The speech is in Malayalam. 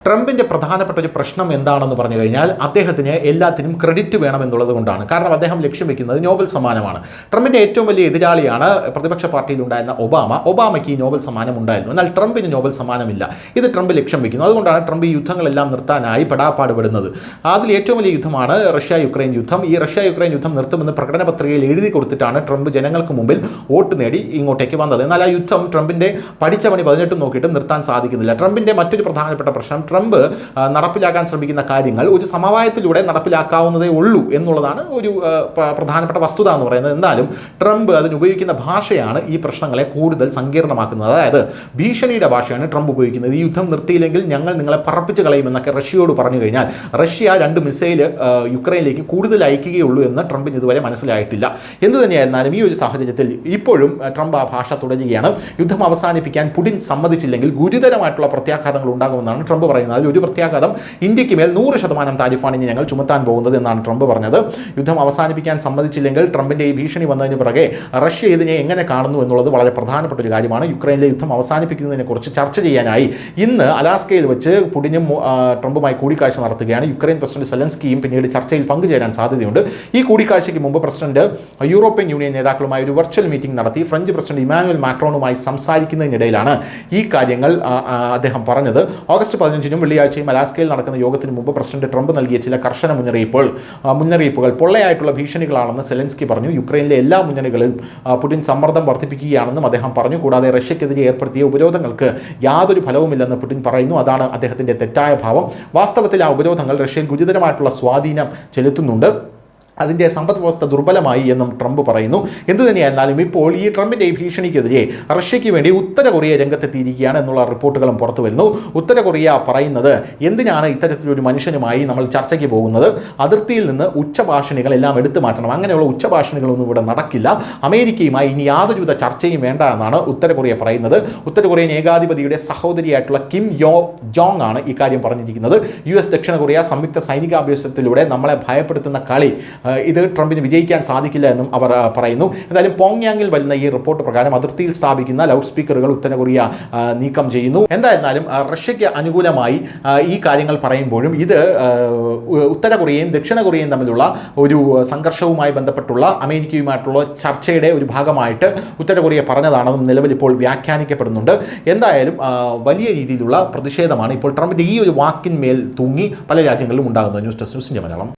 ട്രംപിൻ്റെ പ്രധാനപ്പെട്ട ഒരു പ്രശ്നം എന്താണെന്ന് പറഞ്ഞു കഴിഞ്ഞാൽ അദ്ദേഹത്തിന് എല്ലാത്തിനും ക്രെഡിറ്റ് വേണമെന്നുള്ളത് കൊണ്ടാണ്. കാരണം അദ്ദേഹം ലക്ഷ്യം വെക്കുന്നത് നോബൽ സമ്മാനമാണ്. ട്രംപിൻ്റെ ഏറ്റവും വലിയ എതിരാളിയാണ് പ്രതിപക്ഷ പാർട്ടിയിലുണ്ടായിരുന്ന ഒബാമയ്ക്ക് ഈ നോബൽ സമ്മാനം ഉണ്ടായിരുന്നു. എന്നാൽ ട്രംപിന് നോബൽ സമ്മാനമില്ല. ഇത് ട്രംപ് ലക്ഷ്യം വെക്കുന്നു. അതുകൊണ്ടാണ് ട്രംപ് ഈ യുദ്ധങ്ങളെല്ലാം നിർത്താനായി പെടാപ്പാടുപെടുന്നത്. അതിൽ ഏറ്റവും വലിയ യുദ്ധമാണ് റഷ്യ-യുക്രൈൻ യുദ്ധം. ഈ റഷ്യ-യുക്രൈൻ യുദ്ധം നിർത്തുമെന്ന് പ്രകടന പത്രികയിൽ എഴുതി കൊടുത്തിട്ടാണ് ട്രംപ് ജനങ്ങൾക്ക് മുമ്പിൽ വോട്ട് നേടി ഇങ്ങോട്ടേക്ക് വന്നത്. എന്നാൽ ആ യുദ്ധം ട്രംപിൻ്റെ പഠിച്ച പണി 18 നോക്കിയിട്ട് നിർത്താൻ സാധിക്കുന്നില്ല. ട്രംപിൻ്റെ മറ്റൊരു പ്രധാനപ്പെട്ട പ്രശ്നം, ട്രംപ് നടപ്പിലാക്കാൻ ശ്രമിക്കുന്ന കാര്യങ്ങൾ ഒരു സമവായത്തിലൂടെ നടപ്പിലാക്കാവുന്നതേ ഉള്ളൂ എന്നുള്ളതാണ് ഒരു പ്രധാനപ്പെട്ട വസ്തുത എന്ന് പറയുന്നത്. എന്നാലും ട്രംപ് അതിനുപയോഗിക്കുന്ന ഭാഷയാണ് ഈ പ്രശ്നങ്ങളെ കൂടുതൽ സങ്കീർണമാക്കുന്നത്. അതായത് ഭീഷണിയുടെ ഭാഷയാണ് ട്രംപ് ഉപയോഗിക്കുന്നത്. ഈ യുദ്ധം നിർത്തിയില്ലെങ്കിൽ ഞങ്ങൾ നിങ്ങളെ പറപ്പിച്ച് കളയുമെന്നൊക്കെ റഷ്യയോട് പറഞ്ഞു കഴിഞ്ഞാൽ റഷ്യ 2 മിസൈൽ യുക്രൈനിലേക്ക് കൂടുതൽ അയക്കുകയുള്ളൂ എന്ന് ട്രംപിന് ഇതുവരെ മനസ്സിലായിട്ടില്ല. എന്തു തന്നെയായിരുന്നാലും ഈ ഒരു സാഹചര്യത്തിൽ ഇപ്പോഴും ട്രംപ് ആ ഭാഷ തുടരുകയാണ്. യുദ്ധം അവസാനിപ്പിക്കാൻ പുടിൻ സമ്മതിച്ചില്ലെങ്കിൽ ഗുരുതരമായിട്ടുള്ള പ്രത്യാഘാതങ്ങൾ ഉണ്ടാകുമെന്നാണ് ട്രംപ് പറയുന്നത്. അതിൽ ഒരു പ്രത്യാഘാതം, ഇന്ത്യക്ക് മേൽ 100% താരിഫാണ് ഇനി ഞങ്ങൾ ചുമത്താൻ പോകുന്നത് എന്നാണ് ട്രംപ് പറഞ്ഞത്. യുദ്ധം അവസാനിപ്പിക്കാൻ സമ്മതിച്ചില്ലെങ്കിൽ ട്രംപിൻ്റെ ഈ ഭീഷണി വന്നതിന് പിറകെ റഷ്യ ഇതിനെ എങ്ങനെ കാണുന്നു എന്നുള്ളത് വളരെ പ്രധാനപ്പെട്ട ഒരു കാര്യമാണ്. യുക്രൈനിലെ യുദ്ധം അവസാനിപ്പിക്കുന്നതിനെക്കുറിച്ച് ചർച്ച ചെയ്യാനായി ഇന്ന് അലാസ്കയിൽ വെച്ച് പുടിനും ട്രംപുമായി കൂടിക്കാഴ്ച നടത്തുകയാണ്. യുക്രൈൻ പ്രസിഡന്റ് സെലൻസ്കിയും പിന്നീട് ചർച്ചയിൽ പങ്കുചേരാൻ സാധ്യതയുണ്ട്. ഈ കൂടിക്കാഴ്ചയ്ക്ക് മുമ്പ് പ്രസിഡന്റ് യൂറോപ്യൻ യൂണിയൻ നേതാക്കളുമായി ഒരു വെർച്വൽ മീറ്റിംഗ് നടത്തി ഫ്രഞ്ച് പ്രസിഡന്റ് ഇമാനുവൽ മാക്രോണുമായി സംസാരിക്കുന്നതിനിടയിലാണ് ഈ കാര്യങ്ങൾ അദ്ദേഹം പറഞ്ഞത്. ഓഗസ്റ്റ് 15 വെള്ളിയാഴ്ചയും അലാസ്കയിൽ നടക്കുന്ന യോഗത്തിന് മുമ്പ് പ്രസിഡന്റ് ട്രംപ് നൽകിയ ചില കർശന മുന്നറിയിപ്പുകൾ പൊള്ളയായിട്ടുള്ള ഭീഷണികളാണെന്ന് സെലൻസ്കി പറഞ്ഞു. യുക്രൈനിലെ എല്ലാ മുന്നണികളിലും പുടിൻ സമ്മർദ്ദം വർദ്ധിപ്പിക്കുകയാണെന്നും അദ്ദേഹം പറഞ്ഞു. കൂടാതെ റഷ്യക്കെതിരെ ഏർപ്പെടുത്തിയ ഉപരോധങ്ങൾക്ക് യാതൊരു ഫലവുമില്ലെന്ന് പുടിൻ പറയുന്നു. അതാണ് അദ്ദേഹത്തിൻ്റെ തെറ്റായ ഭാവം. വാസ്തവത്തിൽ ആ ഉപരോധങ്ങൾ റഷ്യയിൽ ഗുരുതരമായിട്ടുള്ള സ്വാധീനം ചെലുത്തുന്നുണ്ട്. അതിൻ്റെ സമ്പദ് വ്യവസ്ഥ ദുർബലമായി എന്നും ട്രംപ് പറയുന്നു. എന്തു തന്നെയായിരുന്നാലും ഇപ്പോൾ ഈ ട്രംപിൻ്റെ ഈ ഭീഷണിക്കെതിരെ റഷ്യയ്ക്ക് വേണ്ടി ഉത്തര കൊറിയ രംഗത്തെത്തിയിരിക്കുകയാണ് എന്നുള്ള റിപ്പോർട്ടുകളും പുറത്തു വരുന്നു. ഉത്തര കൊറിയ പറയുന്നത്, എന്തിനാണ് ഇത്തരത്തിലൊരു മനുഷ്യനുമായി നമ്മൾ ചർച്ചയ്ക്ക് പോകുന്നത്? അതിർത്തിയിൽ നിന്ന് ഉച്ചഭാഷണികൾ എല്ലാം എടുത്തു മാറ്റണം. അങ്ങനെയുള്ള ഉച്ചഭാഷണികളൊന്നും ഇവിടെ നടക്കില്ല. അമേരിക്കയുമായി ഇനി യാതൊരുവിധ ചർച്ചയും വേണ്ട എന്നാണ് ഉത്തര കൊറിയ പറയുന്നത്. ഉത്തര കൊറിയൻ ഏകാധിപതിയുടെ സഹോദരിയായിട്ടുള്ള കിം യോ ജോങ് ആണ് ഇക്കാര്യം പറഞ്ഞിരിക്കുന്നത്. US ദക്ഷിണ കൊറിയ സംയുക്ത സൈനികാഭ്യാസത്തിലൂടെ നമ്മളെ ഭയപ്പെടുത്തുന്ന കളി ഇത് ട്രംപിന് വിജയിക്കാൻ സാധിക്കില്ല എന്നും അവർ പറയുന്നു. എന്തായാലും പോങ്യാങ്ങിൽ വരുന്ന ഈ റിപ്പോർട്ട് പ്രകാരം അതിർത്തിയിൽ സ്ഥാപിക്കുന്ന ലൗഡ് സ്പീക്കറുകൾ ഉത്തര കൊറിയ നീക്കം ചെയ്യുന്നു. എന്തായിരുന്നാലും റഷ്യയ്ക്ക് അനുകൂലമായി ഈ കാര്യങ്ങൾ പറയുമ്പോഴും ഇത് ഉത്തര കൊറിയയും ദക്ഷിണ കൊറിയയും തമ്മിലുള്ള ഒരു സംഘർഷവുമായി ബന്ധപ്പെട്ടുള്ള അമേരിക്കയുമായിട്ടുള്ള ചർച്ചയുടെ ഒരു ഭാഗമായിട്ട് ഉത്തര കൊറിയ പറഞ്ഞതാണെന്നും നിലവിൽ ഇപ്പോൾ വ്യാഖ്യാനിക്കപ്പെടുന്നുണ്ട്. എന്തായാലും വലിയ രീതിയിലുള്ള പ്രതിഷേധമാണ് ഇപ്പോൾ ട്രംപിൻ്റെ ഈ ഒരു വാക്കിന്മേൽ തൂങ്ങി പല രാജ്യങ്ങളിലും ഉണ്ടാകുന്നത്. ന്യൂസ് ഡെസ്ക് ന്യൂസിൻ്റെ മലയാളം.